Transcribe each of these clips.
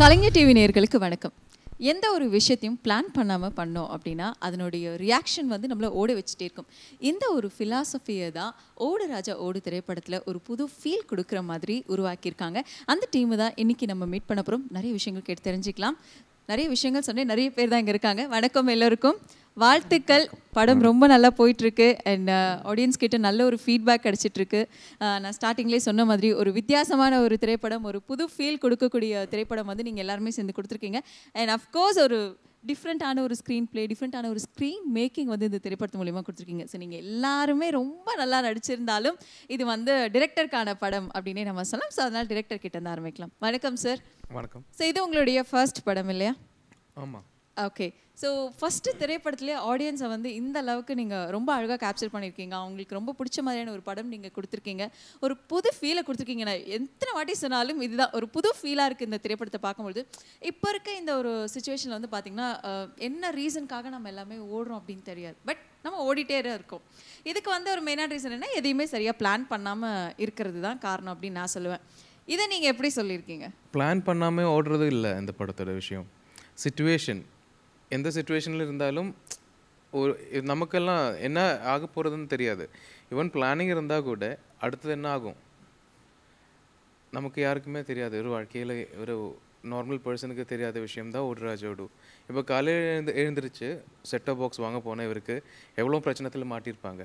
கலைஞர் TV நேயர்களுக்கு வணக்கம். எந்த ஒரு விஷயத்தையும் பிளான் பண்ணாமல் பண்ணோம் அப்படின்னா அதனுடைய ரியாக்ஷன் வந்து நம்மளை ஓட வச்சுட்டே இருக்கும். இந்த ஒரு ஃபிலாசபியை தான் ஓடு ராஜா ஓடு திரைப்படத்தில் ஒரு புது ஃபீல் கொடுக்குற மாதிரி உருவாக்கியிருக்காங்க. அந்த டீமு தான் இன்றைக்கி நம்ம மீட் பண்ண போகிறோம். நிறைய விஷயங்கள் கேட்டு தெரிஞ்சுக்கலாம். நிறைய விஷயங்கள் சொன்னேன். நிறைய பேர் தான் இங்கே இருக்காங்க. வணக்கம் எல்லோருக்கும், வாழ்த்துக்கள். படம் ரொம்ப நல்லா போயிட்டுருக்கு அண்ட் ஆடியன்ஸ் கிட்ட நல்ல ஒரு ஃபீட்பேக் கிடச்சிட்ருக்கு. நான் ஸ்டார்டிங்லேயே சொன்ன மாதிரி ஒரு வித்தியாசமான ஒரு திரைப்படம், ஒரு புது ஃபீல் கொடுக்கக்கூடிய திரைப்படம் வந்து நீங்கள் எல்லாருமே சேர்ந்து கொடுத்துருக்கீங்க. அண்ட் அஃப்கோர்ஸ் ஒரு டிஃப்ரெண்ட்டான ஒரு ஸ்க்ரீன் பிளே, டிஃப்ரெண்ட்டான ஒரு ஸ்க்ரீன் மேக்கிங் வந்து இந்த திரைப்படத்து மூலிமா கொடுத்துருக்கீங்க. ஸோ நீங்கள் எல்லாருமே ரொம்ப நல்லா நடிச்சிருந்தாலும் இது வந்து டிரெக்டருக்கான படம் அப்படின்னே நம்ம சொல்லலாம். ஸோ அதனால் டிரெக்டர் கிட்ட இருந்து ஆரம்பிக்கலாம். வணக்கம் சார். வணக்கம். ஸோ இது உங்களுடைய ஃபர்ஸ்ட் படம் இல்லையா? ஆமாம். ஓகே. ஸோ ஃபஸ்ட்டு திரைப்படத்துலேயே ஆடியன்ஸை வந்து இந்த அளவுக்கு நீங்கள் ரொம்ப அழகாக கேப்சர் பண்ணியிருக்கீங்க. அவங்களுக்கு ரொம்ப பிடிச்ச மாதிரியான ஒரு படம் நீங்கள் கொடுத்துருக்கீங்க. ஒரு புது ஃபீலை கொடுத்துருக்கீங்க. நான் எத்தனை வாட்டி சொன்னாலும் இதுதான் ஒரு புது ஃபீலாக இருக்குது இந்த திரைப்படத்தை பார்க்கும்பொழுது. இப்போ இருக்க இந்த ஒரு சுச்சுவேஷனில் வந்து பார்த்திங்கன்னா என்ன ரீசனுக்காக நம்ம எல்லாமே ஓடுறோம் அப்படின்னு தெரியாது. பட் நம்ம ஓடிட்டே இருக்கோம். இதுக்கு வந்து ஒரு மெயினான ரீசன் என்ன, எதையுமே சரியாக பிளான் பண்ணாமல் இருக்கிறது தான் காரணம் அப்படின்னு நான் சொல்லுவேன். இதை நீங்கள் எப்படி சொல்லியிருக்கீங்க? பிளான் பண்ணாமல் ஓடுறது இல்லை இந்த படத்தோட விஷயம். சிச்சுவேஷன் எந்த சிச்சுவேஷனில் இருந்தாலும் ஒரு நமக்கெல்லாம் என்ன ஆக போகிறதுன்னு தெரியாது. ஈவன் பிளானிங் இருந்தால் கூட அடுத்தது என்ன ஆகும் நமக்கு யாருக்குமே தெரியாது. ஒரு வாழ்க்கையில் ஒரு நார்மல் பர்சனுக்கு தெரியாத விஷயம்தான் ஓடுராஜோடு. இப்போ காலையில் எழுந்திரிச்சு செட்டப் பாக்ஸ் வாங்க போன இவருக்கு எவ்வளோ பிரச்சனத்தில் மாட்டியிருப்பாங்க.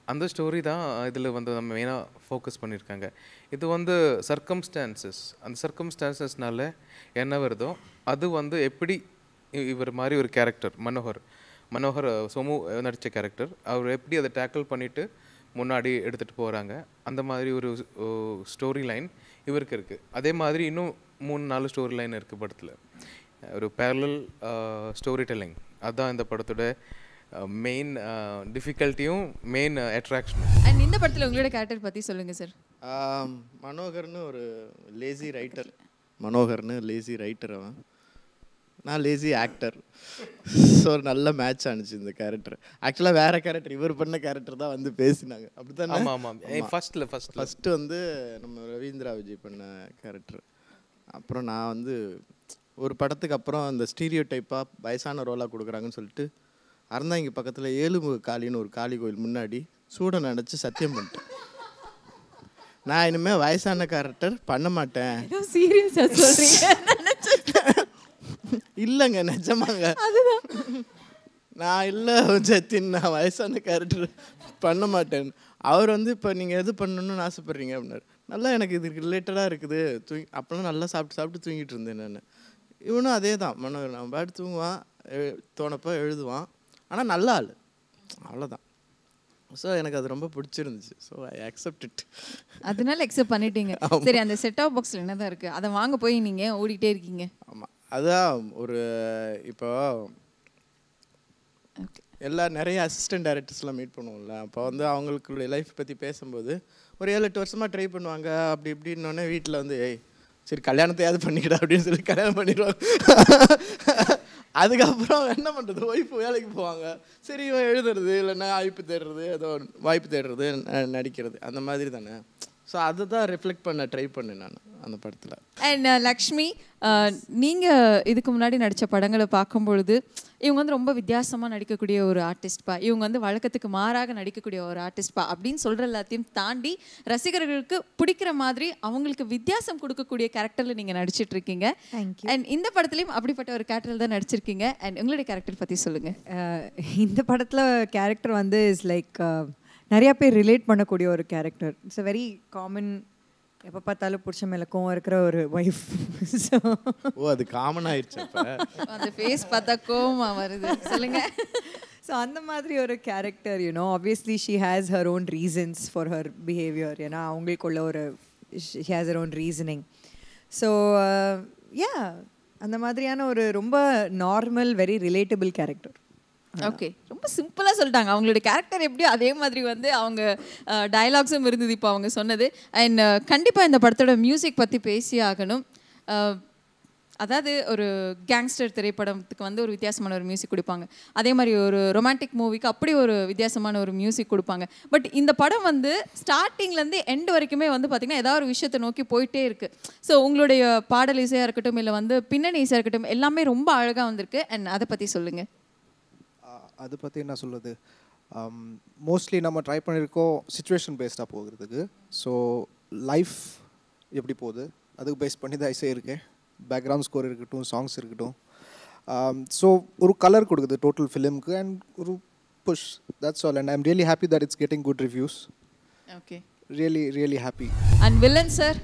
அந்த ஸ்டோரி தான் இதில் வந்து நம்ம மெயினாக ஃபோக்கஸ் பண்ணியிருக்காங்க. இது வந்து சர்க்கம்ஸ்டான்சஸ், அந்த சர்க்கம்ஸ்டான்சஸ்னால என்ன வருதோ அது வந்து எப்படி இவர் மாதிரி ஒரு கேரக்டர் மனோகர் சோமு நடித்த கேரக்டர், அவர் எப்படி அதை டேக்கிள் பண்ணிவிட்டு முன்னாடி எடுத்துகிட்டு போகிறாங்க, அந்த மாதிரி ஒரு ஸ்டோரி லைன் இவருக்கு இருக்குது. அதே மாதிரி இன்னும் 3-4 ஸ்டோரி லைன் இருக்குது படத்தில். ஒரு பேரலல் ஸ்டோரி டெல்லிங், அதுதான் இந்த படத்தோட மெயின் டிஃபிகல்ட்டியும் மெயின் அட்ராக்ஷன். அண்ட் இந்த படத்தில் உங்களோட கேரக்டர் பற்றி சொல்லுங்கள் சார். மனோகர்னு ஒரு லேசி ரைட்டர். அவன், நான் லேசி ஆக்டர். ஸோ ஒரு நல்ல மேட்ச் ஆனிச்சு இந்த கேரக்டர். ஆக்சுவலாக வேறு கேரக்டர், இவர் பண்ண கேரக்டர் தான் வந்து பேசினாங்க. அப்படி தான். ஆமாம். ஃபஸ்ட்டு வந்து நம்ம ரவீந்திரா விஜய் பண்ண கேரக்டர். அப்புறம் நான் வந்து ஒரு படத்துக்கு அப்புறம் அந்த ஸ்டீரியோ டைப்பாக வயசான ரோலாக கொடுக்குறாங்கன்னு சொல்லிட்டு அறந்தாங்க பக்கத்தில் ஏழுமுக காளின்னு ஒரு காளி கோயில் முன்னாடி சூட நினச்சி சத்தியம் பண்ணிட்டேன். நான் இனிமேல் வயசான கேரக்டர் பண்ண மாட்டேன். இல்லைங்க, நிஜமாங்க. நான் இல்லை ஜத்தின், நான் வயசான கேரக்டர் பண்ண மாட்டேன். அவர் வந்து இப்போ நீங்கள் எது பண்ணணும்னு ஆசைப்பட்றீங்க அப்படின்னாரு. நல்லா எனக்கு இதுக்கு ரிலேட்டடாக இருக்குது. அப்போலாம் நல்லா சாப்பிட்டு தூங்கிட்டு இருந்தேன் நான். இவனும் அதே தான் மனோகர். நான் பாட்டு தூங்குவான், தோணப்போ எழுதுவான், ஆனால் நல்ல ஆள், அவ்வளோதான். ஸோ எனக்கு அது ரொம்ப பிடிச்சிருந்துச்சு. So I accept it. அதனால அக்செப்ட் பண்ணிட்டீங்க. சரி, அந்த செட் ஆஃப் பாக்ஸில் என்ன தான் இருக்குது, அதை வாங்க போய் நீங்கள் ஓடிட்டே இருக்கீங்க. ஆமாம், அதுதான் ஒரு இப்போ நிறைய அசிஸ்டன்ட் டைரக்டர்ஸ்லாம் மீட் பண்ணுவோம்ல. அப்போ வந்து அவங்களுக்குள்ள லைஃப் பற்றி பேசும்போது ஒரு 7-8 வருஷமாக ட்ரை பண்ணுவாங்க. அப்படி இப்படின்னோடனே வீட்டில் வந்து சரி கல்யாணத்தையாவது பண்ணிக்கிடா அப்படின்னு சொல்லி கல்யாணம் பண்ணிடுவாங்க. அதுக்கப்புறம் என்ன பண்ணுறது, ஒய்ஃப் வேலைக்கு போவாங்க. சரி இவன் எழுதுறது, இல்லைன்னா வாய்ப்பு தேடுறது, ஏதோ வாய்ப்பு தேடுறது, நடிக்கிறது, அந்த மாதிரி தானே. ஸோ அதை தான் ரிஃப்ளெக்ட் பண்ண ட்ரை பண்ணேன் நான் அந்த படத்தில். அண்ட் லக்ஷ்மி, நீங்கள் இதுக்கு முன்னாடி நடித்த படங்களை பார்க்கும்பொழுது இவங்க வந்து ரொம்ப வித்தியாசமாக நடிக்கக்கூடிய ஒரு ஆர்டிஸ்ட்பா, இவங்க வந்து வழக்கத்துக்கு மாறாக நடிக்கக்கூடிய ஒரு ஆர்டிஸ்ட்பா அப்படின்னு சொல்கிற எல்லாத்தையும் தாண்டி ரசிகர்களுக்கு பிடிக்கிற மாதிரி அவங்களுக்கு வித்தியாசம் கொடுக்கக்கூடிய கேரக்டரில் நீங்கள் நடிச்சிட்ருக்கீங்க. அண்ட் இந்த படத்துலையும் அப்படிப்பட்ட ஒரு கேரக்டரில் தான் நடிச்சிருக்கீங்க. அண்ட் உங்களுடைய கேரக்டர் பற்றி சொல்லுங்கள். இந்த படத்தில் கேரக்டர் வந்து இஸ் லைக் நிறையா பேர் ரிலேட் பண்ணக்கூடிய ஒரு character. It's a very common, எப்போ பார்த்தாலும் புடிச்ச மேலே கோவம் இருக்கிற ஒரு ஒய்ஃப். ஸோ அது காமன் ஆயிடுச்சு. அந்த ஃபேஸ் பார்த்தா கோவமாக வருது, சொல்லுங்கள். ஸோ அந்த மாதிரி ஒரு character, you know obviously she has her own reasons for her behaviour. ஏன்னா அவங்களுக்குள்ள ஒரு she has her own reasoning. So yeah, அந்த மாதிரியான ஒரு ரொம்ப normal very relatable character. Okay, ரொம்ப சிம்பிளாக சொல்லிட்டாங்க. அவங்களோட கேரக்டர் எப்படியோ அதே மாதிரி வந்து அவங்க டயலாக்ஸும் இருந்தது இப்போ அவங்க சொன்னது. அண்ட் கண்டிப்பாக இந்த படத்தோட மியூசிக் பற்றி பேசி ஆகணும். அதாவது ஒரு கேங்ஸ்டர் திரைப்படத்துக்கு வந்து ஒரு வித்தியாசமான ஒரு மியூசிக் கொடுப்பாங்க, அதே மாதிரி ஒரு ரொமான்டிக் மூவிக்கு அப்படி ஒரு வித்தியாசமான ஒரு மியூசிக் கொடுப்பாங்க. பட் இந்த படம் வந்து ஸ்டார்டிங்லேருந்து எண்ட் வரைக்குமே வந்து பார்த்திங்கன்னா ஏதாவது ஒரு விஷயத்தை நோக்கி போயிட்டே இருக்குது. ஸோ உங்களுடைய பாடல் இசையாக இருக்கட்டும், இல்லை வந்து பின்னணி இசையாக இருக்கட்டும், எல்லாமே ரொம்ப அழகாக வந்திருக்கு. அண்ட் அதை பற்றி சொல்லுங்கள். அதை பற்றி என்ன சொல்கிறது, மோஸ்ட்லி நம்ம ட்ரை பண்ணியிருக்கோம் சுச்சுவேஷன் பேஸ்டாக போகிறதுக்கு. ஸோ லைஃப் எப்படி போகுது அதுக்கு பேஸ் பண்ணி தான் இசை இருக்கேன். பேக்ரவுண்ட் ஸ்கோர் இருக்கட்டும், சாங்ஸ் இருக்கட்டும். ஸோ ஒரு கலர் கொடுக்குது டோட்டல் ஃபிலிம்க்கு அண்ட் ஒரு push, that's all. And I am really happy that it's getting good reviews. Okay, really happy. And villain sir,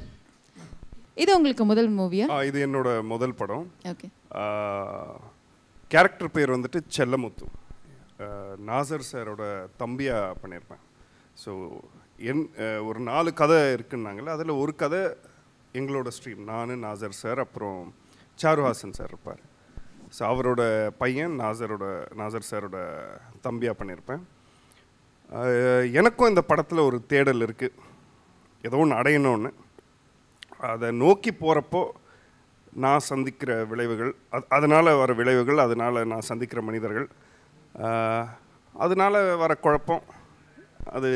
இது உங்களுக்கு முதல் மூவியா? இது என்னோட முதல் படம். ஓகே. கேரக்டர் பேர் வந்துட்டு செல்லமுத்து. நாசர் சாரோட தம்பியாக பண்ணியிருப்பேன். ஸோ ஒரு 4 கதை இருக்குன்னாங்களே, அதில் ஒரு கதை எங்களோட ஸ்ட்ரீம், நான், நாசர் சார், அப்புறம் சாருஹாசன் சார் இருப்பார். ஸோ அவரோட பையன் நாசர் சாரோட தம்பியாக பண்ணியிருப்பேன். எனக்கும் இந்த படத்தில் ஒரு தேடல் இருக்குது, ஏதோ ஒன்று அடையணும்னு. அதை நோக்கி போகிறப்போ நான் சந்திக்கிற விளைவுகள், அதனால் வர விளைவுகள், அதனால் நான் சந்திக்கிற மனிதர்கள், அதனால் வர குழப்பம், அது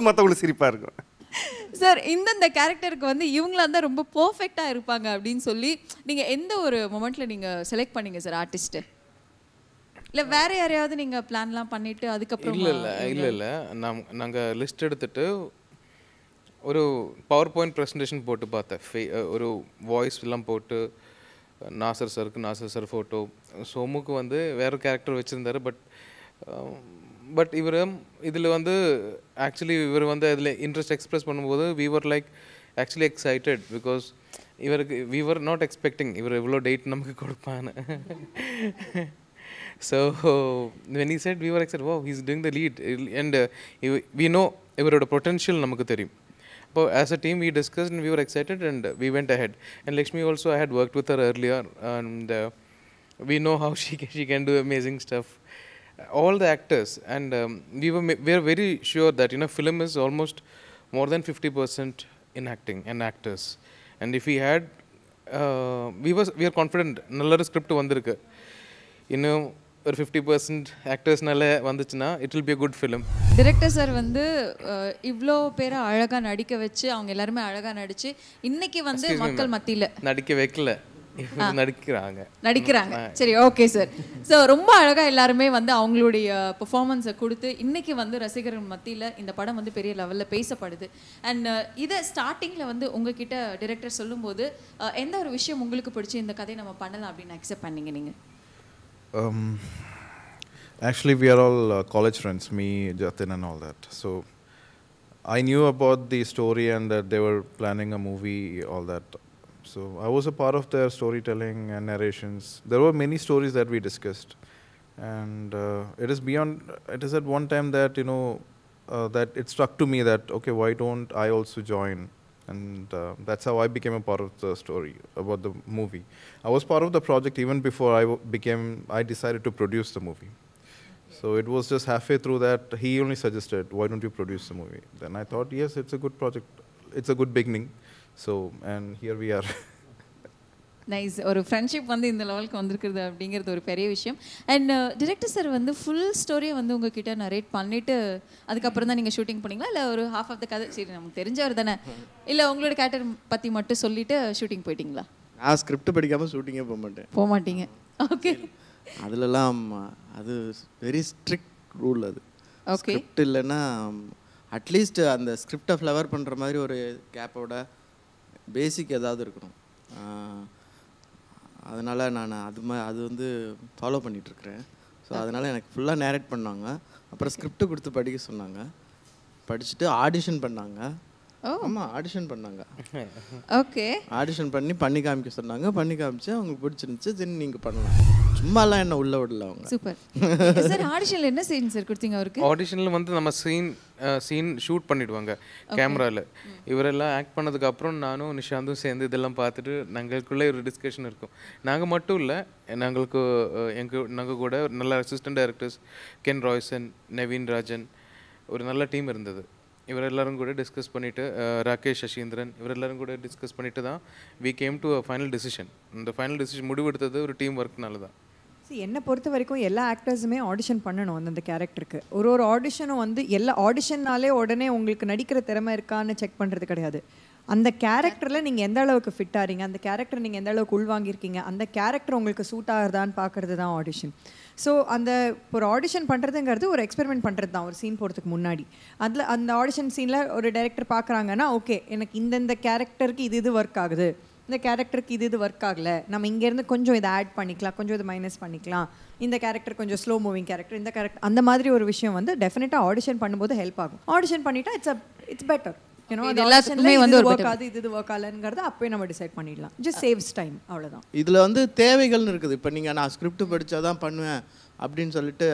மற்றவங்களுக்கு சிரிப்பாக இருக்கும். சார், இந்தந்த கேரக்டருக்கு வந்து இவங்களா தான் ரொம்ப பர்ஃபெக்டாக இருப்பாங்க அப்படின்னு சொல்லி நீங்கள் எந்த ஒரு மொமெண்ட்டில் நீங்கள் செலக்ட் பண்ணீங்க சார் ஆர்டிஸ்ட்டு? இல்லை வேறு யாரையாவது நீங்கள் பிளான்லாம் பண்ணிவிட்டு அதுக்கப்புறம்? இல்லை நாங்கள் லிஸ்ட் எடுத்துகிட்டு ஒரு பவர் பாயிண்ட் ப்ரெசன்டேஷன் போட்டு பார்த்தேன். ஒரு வாய்ஸ் எல்லாம் போட்டு நாசர் சார் ஃபோட்டோ, சோமுக்கு வந்து வேறு கேரக்டர் வச்சுருந்தார். பட் இவர் இதில் வந்து ஆக்சுவலி இவர் வந்து அதில் இன்ட்ரெஸ்ட் எக்ஸ்ப்ரெஸ் பண்ணும்போது we were like actually excited because இவருக்கு we were not expecting இவர் இவ்வளோ டேட் நமக்கு கொடுப்பான்னு. So when he said, we were excited, wow, he's doing the lead, and we know இவரோட potential நமக்கு தெரியும். But as a team we discussed and we were excited and we went ahead. And Lakshmi also, I had worked with her earlier and we know how she can do amazing stuff. All the actors, and we were very sure that film is almost more than 50% in acting and actors. And if we had we are confident நல்ல script வந்திருக்கு, இன்னும் ஒரு 50% ஆக்டர்ஸ்னால வந்துச்சுன்னா it will be a good film. Director sir வந்து இவ்வளோ பேரை அழகாக நடிக்க வச்சு அவங்க எல்லாருமே அழகாக நடிச்சு இன்னைக்கு வந்து மக்கள் மத்தியில் நடிக்க வைக்கல, நடிக்கிறாங்க. சரி, ஓகே சார். ஸோ ரொம்ப அழகாக எல்லாருமே வந்து அவங்களுடைய பெர்ஃபார்மன்ஸை கொடுத்து இன்னைக்கு வந்து ரசிகர்கள் மத்தியில் இந்த படம் வந்து பெரிய லெவலில் பேசப்படுது. அண்ட் இதை ஸ்டார்டிங்கில் வந்து உங்ககிட்ட டிரெக்டர் சொல்லும்போது எந்த ஒரு விஷயம் உங்களுக்கு பிடிச்சி இந்த கதையை நம்ம பண்ணலாம் அப்படின்னு அக்செப்ட் பண்ணீங்க நீங்கள்? Actually, we are all college friends, me, Jatin and all that. So I knew about the story and that they were planning a movie, all that. So I was a part of their storytelling and narrations. There were many stories that we discussed. And it is at one time that, that it struck to me that, okay, why don't I also join? And that's how I became a part of the story about the movie. I was part of the project even before I decided to produce the movie. So it was just halfway through that he only suggested, why don't you produce the movie? Then I thought, yes, it's a good project. It's a good beginning. So, and here we are. Nice. ஒரு friendship வந்து இந்த லெவலுக்கு வந்திருக்குது அப்படிங்கிறது ஒரு பெரிய விஷயம். And director sir வந்து ஃபுல் ஸ்டோரியை வந்து உங்ககிட்ட நரேட் பண்ணிவிட்டு அதுக்கப்புறம் தான் நீங்கள் ஷூட்டிங் பண்ணிங்களா, இல்லை ஒரு ஹாஃப் ஆஃப் த கதை சரி நமக்கு தெரிஞ்சவர் தானே, இல்லை உங்களோட கேரக்டர் பற்றி மட்டும் சொல்லிவிட்டு ஷூட்டிங் போயிட்டீங்களா? நான் ஸ்கிரிப்ட் படிக்காமல் ஷூட்டிங்கே போக மாட்டீங்க. ஓகே. அதுலலாம் அது வெரி ஸ்ட்ரிக்ட் ரூல். அது ஸ்கிரிப்ட் இல்லைன்னா அட்லீஸ்ட் அந்த ஸ்கிரிப்டை ஃப்ளவர் பண்ணுற மாதிரி ஒரு கேப்போட பேசிக் ஏதாவது இருக்கணும். அதனால் நான் அது வந்து ஃபாலோ பண்ணிகிட்ருக்கிறேன். ஸோ அதனால் எனக்கு ஃபுல்லாக நேரேட் பண்ணாங்க. அப்புறம் ஸ்கிரிப்ட் கொடுத்து படிக்க சொன்னாங்க. படிச்சுட்டு ஆடிஷன் பண்ணாங்க. ஆமாம், ஆடிஷன் பண்ணாங்க. ஓகே. ஆடிஷன் பண்ணி காமிக்க சொன்னாங்க. பண்ணி காமிச்சு அவங்களுக்கு பிடிச்சிருந்துச்சு. தென் நீங்கள் பண்ணலாம். சும்மாலாம் என்ன உள்ள விடல அவங்க. Super sir. ஆடிஷனில் என்ன சீன் சார் கொடுத்தீங்க அவருக்கு? ஆடிஷனில் வந்து நம்ம சீன் ஷூட் பண்ணிவிடுவாங்க கேமராவில். இவரெல்லாம் ஆக்ட் பண்ணதுக்கப்புறம் நானும் நிஷாந்தும் சேர்ந்து இதெல்லாம் பார்த்துட்டு நாங்களுக்குள்ளே ஒரு டிஸ்கஷன் இருக்கும். நாங்கள் மட்டும் இல்லை, நாங்கள் கூட நல்ல assistant directors Ken Royson, Naveen Rajan, ஒரு நல்ல டீம் இருந்தது. இவர் எல்லாரும் கூட டிஸ்கஸ் பண்ணிவிட்டு ராகேஷ் சசீந்திரன் இவர் எல்லாரும் கூட டிஸ்கஸ் பண்ணிட்டு தான் we came to a final decision. இந்த ஃபைனல் டிசிஷன் முடிவெடுத்தது ஒரு டீம் ஒர்க்னால தான். என்னை பொறுத்த வரைக்கும் எல்லா ஆக்டர்ஸுமே ஆடிஷன் பண்ணணும் அந்தந்த கேரக்டருக்கு. ஒரு ஆடிஷனும் வந்து எல்லா ஆடிஷன்னாலே உடனே உங்களுக்கு நடிக்கிற திறமை இருக்கான்னு செக் பண்ணுறது கிடையாது. அந்த கேரக்டரில் நீங்கள் எந்த அளவுக்கு ஃபிட் ஆகிறீங்க, அந்த கேரக்டர் நீங்கள் எந்த அளவுக்கு உள்வாங்கியிருக்கீங்க, அந்த கேரக்டர் உங்களுக்கு சூட் ஆகுதான்னு பார்க்குறது தான் ஆடிஷன். ஸோ அந்த ஒரு ஆடிஷன் பண்ணுறதுங்கிறது ஒரு எக்ஸ்பெரிமெண்ட் பண்ணுறது தான் ஒரு சீன் போகிறதுக்கு முன்னாடி. அதில் அந்த ஆடிஷன் சீனில் ஒரு டைரக்டர் பார்க்குறாங்கன்னா ஓகே எனக்கு இந்த கேரக்டருக்கு இது ஒர்க் ஆகுது, இந்த கேரக்டருக்கு இது ஒர்க் ஆகலை, நம்ம இங்கேருந்து கொஞ்சம் இதை ஆட் பண்ணிக்கலாம், கொஞ்சம் இதை மைனஸ் பண்ணிக்கலாம், இந்த கேரக்டர் கொஞ்சம் ஸ்லோ மூவிங் கேரக்டர், இந்த கேரக்டர், அந்த மாதிரி ஒரு விஷயம் வந்து டெஃபினட்டாக ஆடிஷன் பண்ணும்போது ஹெல்ப் ஆகும். ஆடிஷன் பண்ணிட்டா இட்ஸ் பெட்டர். எல்லாத்துக்குமே வந்து ஒரு ஒர்க் ஆகுது இது ஒர்க் ஆகலங்கிறத அப்போயே நம்ம டிசைட் பண்ணிடலாம். ஜஸ்ட் சேவ்ஸ் டைம், அவ்வளோதான். இதில் வந்து தேவைகள்னு இருக்குது. இப்போ நீங்கள் நான் ஸ்கிரிப்ட் படித்தா தான் பண்ணுவேன் அப்படின்னு சொல்லிட்டு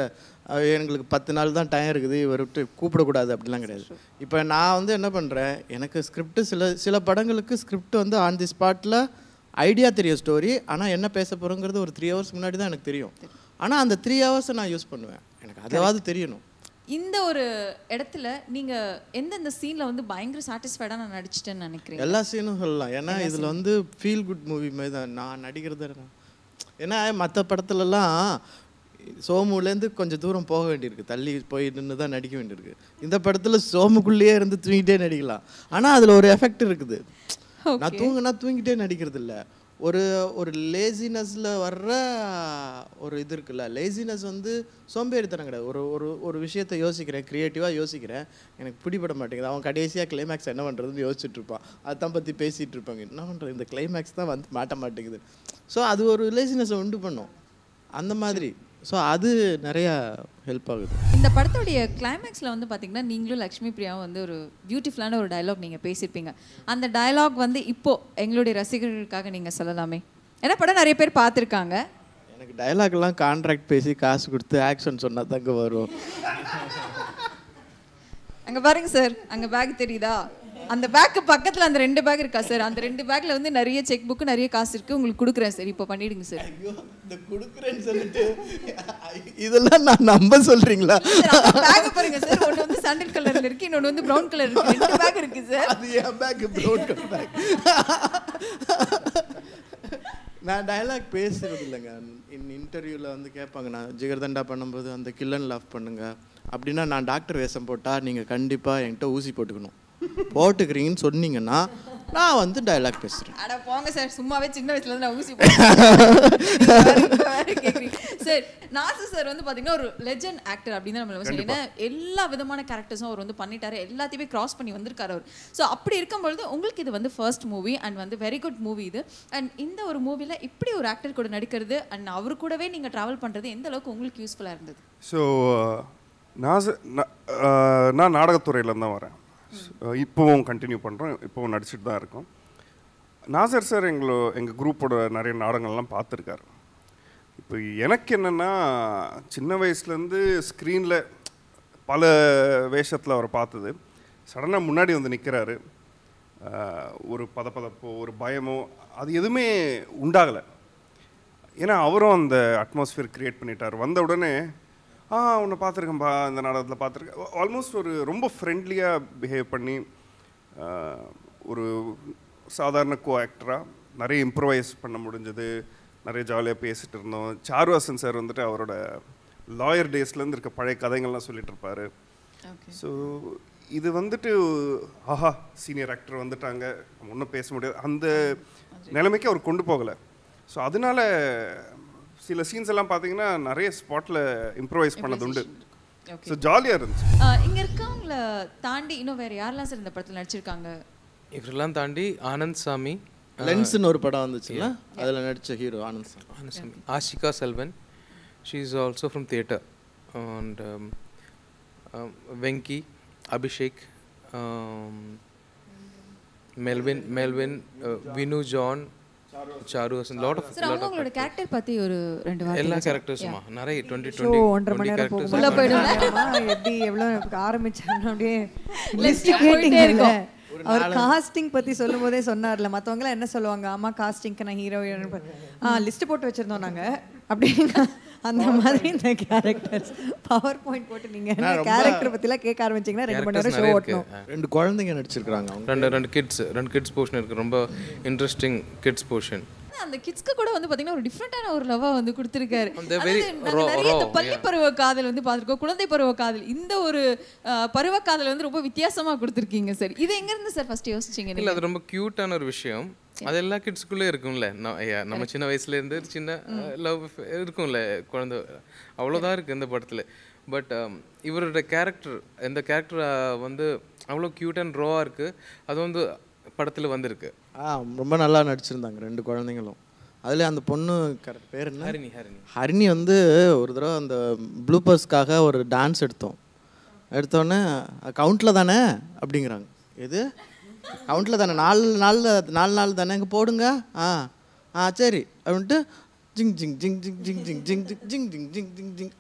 எங்களுக்கு 10 நாள் தான் டைம் இருக்குது, இவர் விட்டு கூப்பிடக்கூடாது அப்படிலாம் கிடையாது. இப்போ நான் வந்து என்ன பண்ணுறேன், எனக்கு ஸ்கிரிப்ட் சில படங்களுக்கு ஸ்கிரிப்ட் வந்து ஆன் தி ஸ்பாட்டில் ஐடியா தெரியும் ஸ்டோரி, ஆனால் என்ன பேச போகிறோங்கிறது ஒரு 3 hours முன்னாடி தான் எனக்கு தெரியும். ஆனால் அந்த 3 hours நான் யூஸ் பண்ணுவேன், எனக்கு அதாவது தெரியணும். இந்த ஒரு இடத்துல நீங்க எந்தெந்த சீன்ல வந்து பயங்கர சாட்டிஸ்ஃபைடா நான் நடிச்சிட்டேன்னு நினைக்கிறேன்? எல்லா சீனும் சொல்லலாம். ஏன்னா இதில் வந்து ஃபீல் குட் மூவி மாதிரி தான் நான் நடிக்கிறது. ஏன்னா மற்ற படத்துலலாம் சோமுலேருந்து கொஞ்சம் தூரம் போக வேண்டியிருக்கு, தள்ளி போய் நின்று தான் நடிக்க வேண்டியிருக்கு. இந்த படத்தில் சோமுக்குள்ளேயே இருந்து தூங்கிட்டே நடிக்கலாம். ஆனால் அதில் ஒரு எஃபெக்ட் இருக்குது. நான் தூங்கிட்டே நடிக்கிறது இல்லை, ஒரு லேசினஸில் வர்ற ஒரு இது இருக்குல்ல. லேசினஸ் வந்து சோம்பேறித்தனம் கிடையாது. ஒரு விஷயத்தை யோசிக்கிறேன், க்ரியேட்டிவாக யோசிக்கிறேன், எனக்கு பிடிபட மாட்டேங்குது. அவன் கடைசியாக கிளைமேக்ஸ் என்ன பண்ணுறதுன்னு யோசிச்சுட்டு இருப்பான், அதான் பற்றி பேசிகிட்டு இருப்பாங்க. என்ன பண்ணுறது, இந்த கிளைமேக்ஸ் தான் வந்து மாட்ட மாட்டேங்குது. ஸோ அது ஒரு லேசினஸை உண்டு பண்ணும் அந்த மாதிரி. ஸோ அது நிறையா ஹெல்ப் ஆகுது. இந்த படத்துடைய கிளைமேக்ஸில் வந்து பார்த்தீங்கன்னா நீங்களும் லக்ஷ்மி பிரியாவும் வந்து ஒரு பியூட்டிஃபுல்லான ஒரு டயலாக் நீங்கள் பேசியிருப்பீங்க. அந்த டயலாக் வந்து இப்போது எங்களுடைய ரசிகர்களுக்காக நீங்கள் சொல்லலாமே, ஏன்னா படம் நிறைய பேர் பார்த்துருக்காங்க. எனக்கு டயலாக்லாம் கான்ட்ராக்ட் பேசி காசு கொடுத்து ஆக்ஷன் சொன்னால் தாங்க வரும். அங்கே பாருங்க சார், அங்கே பேக் தெரியுதா, அந்த பேக்கு பக்கத்தில் அந்த 2 பேக் இருக்கா சார், அந்த 2 பேக்கில் வந்து நிறைய செக் புக்கு நிறைய காசு இருக்குது, உங்களுக்கு கொடுக்குறேன் சார், இப்போ பண்ணிவிடுங்க சார். ஐயோ இந்த கொடுக்குறேன்னு சொல்லிட்டு இதெல்லாம் நான் நம்ப சொல்கிறீங்களா? பேக் பாருங்க சார், ஒன்று வந்து சாண்டல் கலரில் இருக்குது, இன்னொன்று வந்து ப்ரௌன் கலர் இருக்குது, 2 பேக் இருக்குது சார். அது என் பேக், ப்ரௌன் கலர் பேக். நான் டயலாக் பேசுறது இல்லைங்க. இன்டர்வியூவில் வந்து கேட்பாங்க, நான் ஜிகர்தண்டா பண்ணும்போது அந்த கில்லன் லாஃப் பண்ணுங்க அப்படின்னா, நான் டாக்டர் வேஷம் போட்டால் நீங்கள் கண்டிப்பாக என்கிட்ட ஊசி போட்டுக்கணும், போட்டுக்கிறீங்கன்னு சொன்னீங்கன்னா நான் வந்து டயலாக் பேசுகிறேன். அட போங்க சார், சும்மாவே சின்ன வயசுல நான் ஊசி கேட்குறீங்க சார். நாசர் சார் வந்து பார்த்தீங்கன்னா ஒரு லெஜெண்ட் ஆக்டர் அப்படின்னு நம்ம சொல்லினா, எல்லா விதமான கேரக்டர்ஸும் அவர் வந்து பண்ணிட்டாரு, எல்லாத்தையுமே கிராஸ் பண்ணி வந்திருக்காரு அவர். ஸோ அப்படி இருக்கும்பொழுது உங்களுக்கு இது வந்து ஃபர்ஸ்ட் மூவி அண்ட் வந்து வெரி குட் மூவி இது. அண்ட் இந்த ஒரு மூவியில் இப்படி ஒரு ஆக்டர் கூட நடிக்கிறது அண்ட் அவரு கூடவே நீங்கள் ட்ராவல் பண்ணுறது எந்த அளவுக்கு உங்களுக்கு யூஸ்ஃபுல்லாக இருந்தது? ஸோ நான் நாடகத்துறையில் தான் வரேன், இப்போவும் கண்டினியூ பண்ணுறோம், இப்போவும் நடிச்சுட்டு தான் இருக்கோம். நாசர் சார் எங்கள் குரூப்போட நிறைய நாடகங்கள்லாம் பார்த்துருக்காரு. இப்போ எனக்கு என்னென்னா, சின்ன வயசுலேருந்து ஸ்க்ரீனில் பல வேஷத்தில் அவரை பார்த்தது, சடனாக முன்னாடி வந்து நிற்கிறாரு, ஒரு பதப்பதப்போ ஒரு பயமோ அது எதுவுமே உண்டாகலை. ஏன்னா அவரும் அந்த அட்மாஸ்ஃபியர் க்ரியேட் பண்ணிட்டார். வந்த உடனே உன்னை பார்த்துருக்கேன்ப்பா, இந்த நாடகத்தில் பார்த்துருக்கேன், ஆல்மோஸ்ட் ஒரு ரொம்ப ஃப்ரெண்ட்லியாக பிஹேவ் பண்ணி, ஒரு சாதாரண கோ ஆக்டராக நிறைய இம்ப்ரவைஸ் பண்ண முடிஞ்சது, நிறைய ஜாலியாக பேசிகிட்டு இருந்தோம். சாருஹாசன் சார் வந்துட்டு அவரோட லாயர் டேஸ்லேருந்து இருக்க பழைய கதைகள்லாம் சொல்லிட்டு இருப்பார். ஸோ இது வந்துட்டு ஆஹா சீனியர் ஆக்டர் வந்துட்டாங்க, ஒன்றும் பேச முடியாது, அந்த நிலைமைக்கு அவர் கொண்டு போகலை. ஸோ அதனால சில சீன்ஸ் எல்லாம் பார்த்தீங்கன்னா நிறைய ஸ்பாட்டில் இம்ப்ரூவைஸ் பண்ணது உண்டு. ஸோ ஜாலியாக இருந்துச்சு. இங்கே இருக்கவங்கள தாண்டி இன்னும் வேறு யாரெல்லாம் சார் இந்த படத்தில் நடிச்சிருக்காங்க? இவரெல்லாம் தாண்டி ஆனந்த் சாமி, லென்ஸ்னு ஒரு படம் வந்துச்சுங்களா, அதில் நடித்த hero Anand Sami. Ashika Selvan, she is also from theatre, and Venki, Abhishek, Melvin, Vinu John, Charuhasan, lot of. Sir அவங்களோட கேரக்டர் பத்தி ஒரு 2 வார்த்தை. எல்லா கேரக்டர்ஸுமா நிறைய 20 1.5 மணி நேரம் போகும்போது போயிடுவேன். எப்படி எவ்வளோ ஆரம்பிச்சாங்க அப்படியே லிஸ்ட் போயிட்டே இருக்கும். அவர் காஸ்டிங் பத்தி சொல்லும் போதே சொன்னார்ல, மற்றவங்களாம் என்ன சொல்லுவாங்க, ஆமா காஸ்டிங்க்கு நான் ஹீரோ லிஸ்ட் போட்டு வச்சிருந்தோம் நாங்க அப்படின்னு. அந்த மாதிரி இந்த கேரக்டர்ஸ் பவர் பாயிண்ட் போட்டு நீங்க என்ன கேரக்டர் பத்திலாம் கேட்க ஆரம்பிச்சீங்கன்னா 2 மணி நேரம் ஷோ ஓட்டணும். 2 குழந்தைங்க நடிச்சிருக்காங்க அவங்க. ரெண்டு கிட்ஸ் போர்ஷன் இருக்கு, ரொம்ப இன்ட்ரெஸ்டிங் கிட்ஸ் போர்ஷன். அந்த கிட்ஸ்க்கு கூட வந்து பாத்தீங்கன்னா ஒரு டிஃப்ரெண்டான ஒரு லவ்வா வந்து கொடுத்திருக்காரு. very நிறைய இந்த பள்ளி பருவ காதல் வந்து பாத்துருக்கோம், குழந்தை பருவ காதல். இந்த ஒரு பருவ காதல் வந்து ரொம்ப வித்தியாசமா கொடுத்திருக்கீங்க சார். இது எங்க இருந்து சார் ஃபர்ஸ்ட் யோசிச்சீங்க? இல்ல அது ரொம்ப கியூட்டான ஒரு விஷயம். அது எல்லா கிட்ஸ்குள்ளே இருக்கும்ல. நம்ம சின்ன வயசுல இருந்து சின்ன லவ் இருக்கும்ல குழந்தை, அவ்வளோதான் இருக்கு இந்த படத்துல. பட் இவரோட கேரக்டர், இந்த கேரக்டர் வந்து அவ்வளோ கியூட் அண்ட் ரோவா இருக்கு. அது வந்து படத்துல வந்திருக்கு. ரொம்ப நல்லா நடிச்சிருந்தாங்க 2 குழந்தைங்களும். அதில் அந்த பொண்ணு கரெக்ட் பேர் என்ன? ஹரிணி. ஹரிணி வந்து ஒரு தடவை அந்த ப்ளூபர்ஸ்க்காக ஒரு டான்ஸ் எடுத்தோடனே கவுண்டில் தானே அப்படிங்கிறாங்க. எது கவுண்டில் தானே? 4 நாள் தானே, இங்கே போடுங்க. சரி அப்படின்ட்டு ஜிங் ஜிங் ஜிங் ஜிங் ஜிங் ஜிங் ஜிங் ஜிங் ஜிங் ஜிங் ஜிங் ஜிங் ஜிங்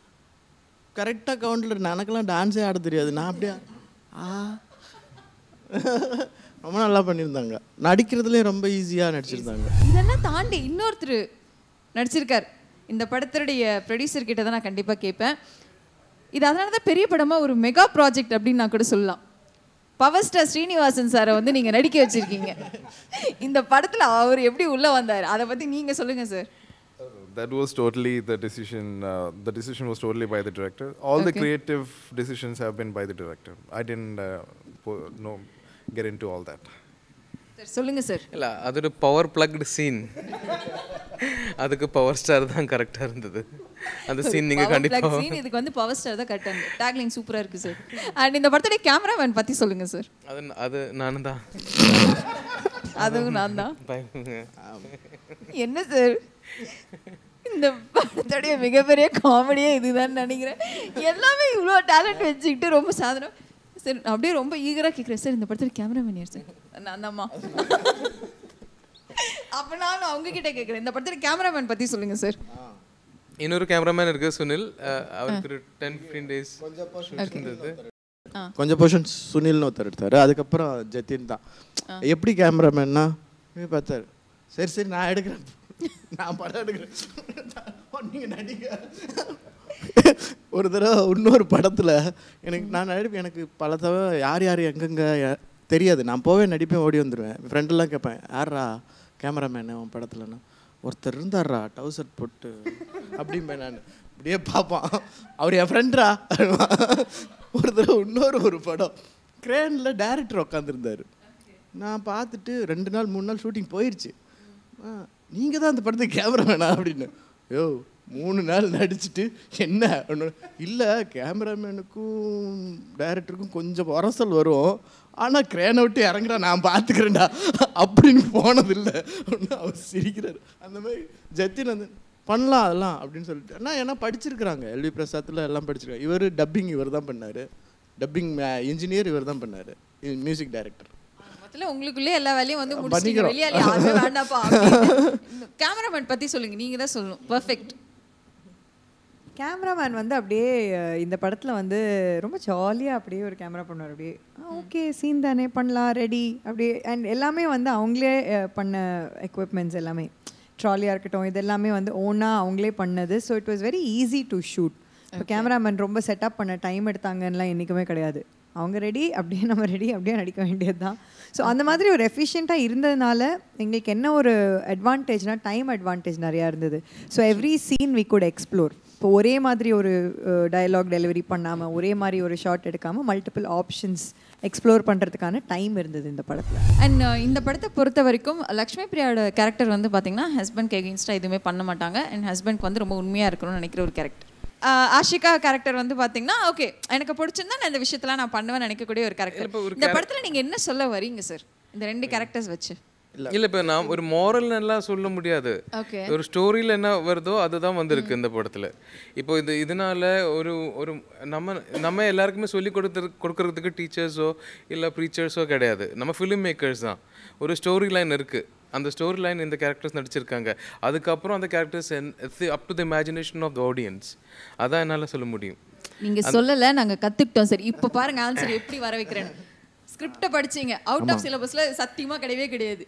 கரெக்டாக கவுண்டில். எனக்கெல்லாம் டான்ஸே ஆட தெரியாது. நான் அப்படியே ரொம்ப நல்லா பண்ணியிருந்தாங்க. நடிக்கிறதுலேயும் ரொம்ப ஈஸியாக நடிச்சிருந்தாங்க. இதெல்லாம் தாண்டி இன்னொருத்தர் நடிச்சிருக்கார். இந்த படத்துடைய ப்ரொடியூசர் கிட்ட தான் நான் கண்டிப்பாக கேட்பேன். இது அதனால தான் பெரிய படமாக ஒரு மெகா ப்ராஜெக்ட் அப்படின்னு நான் கூட சொல்லலாம். பவர் ஸ்டார் ஸ்ரீனிவாசன் சாரை வந்து நீங்கள் நடிக்க வச்சுருக்கீங்க. இந்த படத்தில் அவர் எப்படி உள்ளே வந்தார், அதை பற்றி நீங்கள் சொல்லுங்கள் sir. That was totally the decision. The decision was totally by the director. All the creative decisions have been by the director. I didn't get into all that. Sir சொல்லுங்க சார். இல்லை அது ஒரு பவர் பிளக்டு சீன். அதுக்கு power star தான் கரெக்டாக இருந்தது. அந்த scene நீங்கள் கண்டிப்பாக சீன் இதுக்கு வந்து பவர் ஸ்டார் தான் கரெக்டாக இருந்தது. டேக்லைன் சூப்பராக இருக்குது சார். அண்ட் இந்த படத்துடைய கேமராமேன் பற்றி சொல்லுங்கள் சார். அது நானும் தான். அதுவும் நான் தான். என்ன சார் இந்த படத்துடைய மிகப்பெரிய காமெடியே இதுதான் நினைக்கிறேன். எல்லாமே இவ்வளோ டேலண்ட் வச்சுக்கிட்டு ரொம்ப சாதனம் சார். அப்படியே ரொம்ப ஈகராக கேட்குறேன் சார், இந்த படத்தில் கேமராமேன் யார் சார்? நான் தான்மா. அப்போ நான் அவங்ககிட்ட கேட்குறேன், இந்த படத்தில் கேமராமேன் பற்றி சொல்லுங்கள் சார். இன்னொரு கேமராமேன் இருக்கு சுனில். அவருக்கு 10-15 days கொஞ்சம் போர்ஷன் சுனில்னு ஒருத்தர் எடுத்தார். அதுக்கப்புறம் ஜத்தின் தான். எப்படி கேமராமேன்னா பார்த்தாரு. சரி நான் எடுக்கிறேன், நான் படம் எடுக்கிறேன், நீங்கள் நடிங்க. ஒரு தடவை இன்னொரு படத்தில் நான் நடிப்பேன். எனக்கு பல தடவை யார் எங்கெங்கே தெரியாது. நான் நடிப்பேன், ஓடி வந்துடுவேன். ஃப்ரெண்டெல்லாம் கேட்பேன், யாரா கேமராமேனு உன் படத்துலன்னா? ஒருத்தர் இருந்தார்ரா டவுசர் போட்டு அப்படிம்பேன். நான் அப்படியே பார்ப்பான், அவர் என் ஃப்ரெண்ட்ரா. ஒரு தடவை இன்னொரு படம் கிரேனில் டேரக்டர் உட்காந்துருந்தார். நான் பார்த்துட்டு 2 நாள் 3 நாள் ஷூட்டிங் போயிடுச்சு. நீங்கள் தான் அந்த படத்துக்கு கேமராமேனா அப்படின்னு. 3 நாள் நடிச்சுட்டு என்ன இல்லை, கேமராமேனுக்கும் டைரக்டருக்கும் கொஞ்சம் உரசல் வரும், ஆனால் கிரேனை விட்டு இறங்குறா நான் பார்த்துக்கிறேன்டா அப்படின்னு போனதில்லை ஒன்று. அவர் சிரிக்கிறார். அந்த மாதிரி ஜத்தின் வந்து பண்ணலாம் அதெல்லாம் அப்படின்னு சொல்லிட்டு. ஆனால் ஏன்னா படிச்சிருக்கிறாங்க, எல்வி பிரசாத்தில் எல்லாம் படிச்சிருக்காங்க. இவர் டப்பிங் இவர் தான் பண்ணார், டப்பிங் இன்ஜினியர் இவர் தான் பண்ணார், மியூசிக் டைரக்டர். உங்களுக்குள்ளே எல்லா வேலையும் வந்து முடிச்சிட்டீங்க. வெளியாலே வேண்டாப்பா. கேமராமேன் பற்றி சொல்லுங்கள், நீங்கள் தான் சொல்லணும். பர்ஃபெக்ட். கேமராமேன் வந்து அப்படியே இந்த படத்தில் வந்து ரொம்ப ஜாலியாக அப்படியே ஒரு கேமரா பண்ணுவார். அப்படியே ஓகே சீன் தானே பண்ணலாம் ரெடி அப்படியே. அண்ட் எல்லாமே வந்து அவங்களே பண்ண எக்யூப்மெண்ட்ஸ் எல்லாமே, ட்ராலியாக இருக்கட்டும், இது எல்லாமே வந்து ஓனாக அவங்களே பண்ணது. So it was very easy to shoot. இப்போ கேமராமேன் ரொம்ப செட்டப் பண்ண டைம் எடுத்தாங்கன்னெலாம் என்றைக்குமே கிடையாது. அவங்க ரெடி அப்படியே நம்ம ரெடி அப்படியே நடிக்க வேண்டியது தான். ஸோ அந்த மாதிரி ஒரு எஃபிஷியண்ட்டாக இருந்ததுனால எங்களுக்கு என்ன ஒரு அட்வான்டேஜ்னால் டைம் அட்வான்டேஜ் நிறையா இருந்தது. So every scene we could explore. இப்போ ஒரே மாதிரி ஒரு டயலாக் டெலிவரி பண்ணாமல், ஒரே மாதிரி ஒரு ஷார்ட் எடுக்காமல், மல்டிபிள் ஆப்ஷன்ஸ் எக்ஸ்ப்ளோர் பண்ணுறதுக்கான டைம் இருந்தது இந்த படத்தில். அண்ட் இந்த படத்தை பொறுத்த வரைக்கும் லக்ஷ்மி பிரியாவோட கேரக்டர் வந்து பார்த்தீங்கன்னா ஹஸ்பண்ட்க்கு எகெயின்ஸ்டாக எதுவுமே பண்ண மாட்டாங்க. அண்ட் ஹஸ்பண்ட்க்கு வந்து ரொம்ப உண்மையாக இருக்கணும்னு நினைக்கிற ஒரு கேரக்டர். ஆஷிகா கேரக்டர் வந்து பார்த்தீங்கன்னா ஓகே எனக்கு பிடிச்சிருந்தா நான் இந்த விஷயத்தெல்லாம் நான் பண்ணுவேன்னு நினைக்கக்கூடிய ஒரு கேரக்டர். இந்த படத்தில் நீங்கள் என்ன சொல்ல வரீங்க சார் இந்த 2 கேரக்டர்ஸ் வச்சு? இல்லை இப்போ நான் ஒரு மாரல் எல்லாம் சொல்ல முடியாது. ஒரு ஸ்டோரியில் என்ன வருதோ அதுதான் வந்திருக்கு இந்த படத்தில். இப்போ இதனால ஒரு ஒரு நம்ம எல்லாருக்குமே சொல்லி கொடுக்கறதுக்கு டீச்சர்ஸோ இல்லை ப்ரீச்சர்ஸோ கிடையாது. நம்ம ஃபிலிம் மேக்கர்ஸ் தான். ஒரு ஸ்டோரி லைன் இருக்குது, அந்த ஸ்டோரி லைன் இந்த கேரக்டர்ஸ் நடிச்சிருக்காங்க. அதுக்கப்புறம் அந்த characters up to the imagination of the audience. அதான் என்னால் சொல்ல முடியும். நீங்கள் சொல்லலை, நாங்கள் கற்றுக்கிட்டோம் சார். இப்போ பாருங்கள் ஆன்சர் எப்படி வர வைக்கிறேன்னு. ஸ்கிரிப்டை படிச்சிங்க, அவுட் ஆஃப் சிலபஸில் சத்தியமாக கிடையவே கிடையாது.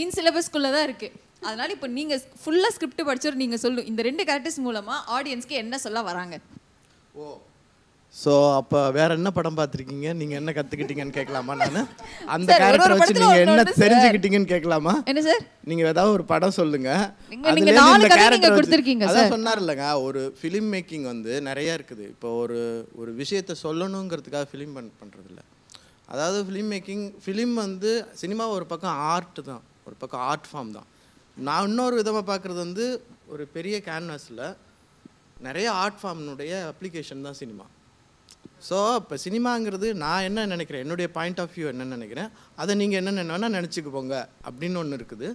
இன் சிலபஸ்க்குள்ளே தான் இருக்குது. அதனால இப்போ நீங்கள் ஃபுல்லாக ஸ்கிரிப்ட் படிச்சோர் நீங்கள் சொல்லு இந்த 2 கேரக்டர்ஸ் மூலமாக ஆடியன்ஸ்க்கு என்ன சொல்ல வராங்க? ஸோ அப்போ வேற என்ன படம் பார்த்துருக்கீங்க, நீங்கள் என்ன கற்றுக்கிட்டீங்கன்னு கேட்கலாமா? நான் அந்த Sir, கேரக்டரை ஒரு வச்சு படத்துல நீங்கள் ஒண்ணு என்ன வந்து sir. தெரிஞ்சுக்கிட்டீங்கன்னு கேட்கலாமா? என்ன சார்? நீங்கள் ஏதாவது ஒரு படம் சொல்லுங்க. நீங்க அதுலேருந்து 4 இந்த கதை character நீங்க வச்சு- கொடுத்திருக்கீங்க அதான் sir. சொன்னார் இல்லைங்க, ஒரு ஃபிலிம் மேக்கிங் வந்து நிறைய இருக்குது. இப்போ ஒரு விஷயத்தை சொல்லணுங்கிறதுக்காக ஃபிலிம் பண்ணுறதில்ல. அதாவது ஃபிலிம் மேக்கிங், ஃபிலிம் வந்து சினிமா ஒரு பக்கம் ஆர்ட் தான், ஒரு பக்கம் ஆர்ட் ஃபார்ம் தான். நான் இன்னொரு விதமாக பார்க்குறது வந்து ஒரு பெரிய கேன்வாஸில் நிறைய ஆர்ட் ஃபார்ம்னுடைய அப்ளிகேஷன் தான் சினிமா. ஸோ இப்போ சினிமாங்கிறது நான் என்ன நினைக்கிறேன், என்னுடைய பாயிண்ட் ஆஃப் வியூ என்ன நினைக்கிறேன், அதை நீங்கள் என்ன வேணால் நினச்சிக்கு போங்க அப்படின்னு ஒன்று இருக்குது.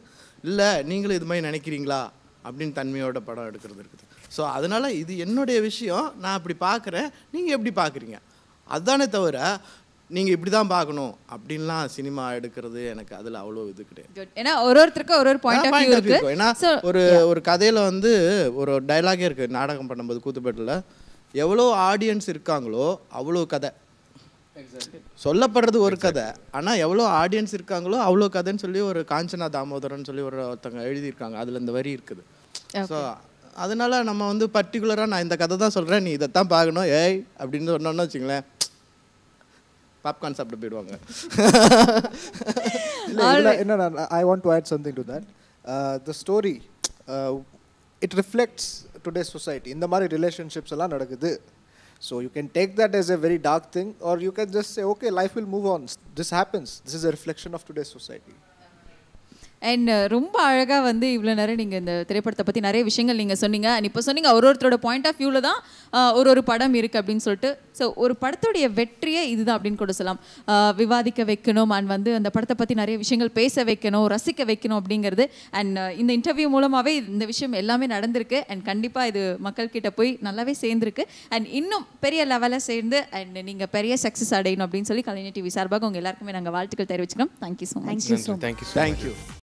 இல்லை நீங்களும் இது மாதிரி நினைக்கிறீங்களா அப்படின்னு தன்மையோட படம் எடுக்கிறது இருக்குது. ஸோ அதனால் இது என்னுடைய விஷயம், நான் அப்படி பார்க்குறேன், நீங்கள் எப்படி பார்க்குறீங்க அதுதானே தவிர நீங்கள் இப்படி தான் பார்க்கணும் அப்படின்லாம் சினிமா எடுக்கிறது எனக்கு அதில் அவ்வளோ இது கிடையாது. ஏன்னா ஒருத்தருக்கு ஒரு பாயிண்ட் ஆஃப் வியூ இருக்கு. ஏன்னா ஒரு கதையில் வந்து ஒரு டைலாகே இருக்குது, நாடகம் பண்ணும்போது கூத்துப்பேட்டில் எவ்வளோ ஆடியன்ஸ் இருக்காங்களோ அவ்வளோ கதை சொல்லப்படுறது ஒரு கதை, ஆனால் எவ்வளோ ஆடியன்ஸ் இருக்காங்களோ அவ்வளோ கதைன்னு சொல்லி ஒரு காஞ்சனா தாமோதரன் சொல்லி ஒருத்தவங்க எழுதியிருக்காங்க, அதில் இந்த வரி இருக்குது. ஸோ அதனால நம்ம வந்து பர்டிகுலராக நான் இந்த கதை தான் சொல்கிறேன், நீ இதைத்தான் பார்க்கணும் ஏய் அப்படின்னு சொன்னோன்னு வச்சுங்களேன், பாப்கார்ன் சாப்பிட்டு போயிடுவாங்க. I want to add something to that. The story, it reflects today's society. இந்த மாதிரி relationships எல்லாம் நடக்குது. So you can take that as a very dark thing, or you can just say, okay, life will move on. This happens. This is a reflection of today's society. And ரொம்ப அழகாக வந்து இவ்வளோ நேரம் நீங்கள் இந்த திரைப்படத்தை பற்றி நிறைய விஷயங்கள் நீங்கள் சொன்னீங்க. அண்ட் இப்போ சொன்னீங்க ஒருத்தரோட பாயிண்ட் ஆஃப் வியூவில் தான் ஒரு படம் இருக்குது அப்படின்னு சொல்லிட்டு. ஸோ ஒரு படத்துடைய வெற்றியே இதுதான் அப்படின்னு கூட சொல்லலாம். விவாதிக்க வைக்கணும் அண்ட் வந்து அந்த படத்தை பற்றி நிறைய விஷயங்கள் பேச வைக்கணும், ரசிக்க வைக்கணும் அப்படிங்கிறது. அண்ட் இந்த இன்டர்வியூ மூலமாகவே இந்த விஷயம் எல்லாமே நடந்திருக்கு. அண்ட் கண்டிப்பாக இது மக்கள்கிட்ட போய் நல்லாவே சேர்ந்துருக்கு. அண்ட் இன்னும் பெரிய லெவலில் சேர்ந்து அண்ட் நீங்கள் பெரிய சக்ஸஸ் அடையணும் அப்படின்னு சொல்லி கலைஞர் டிவி சார்பாக உங்கள் எல்லாருக்குமே நாங்கள் வாழ்த்துக்கள் தெரிவிச்சுக்கிறோம். Thank you so much. தேங்க்யூ.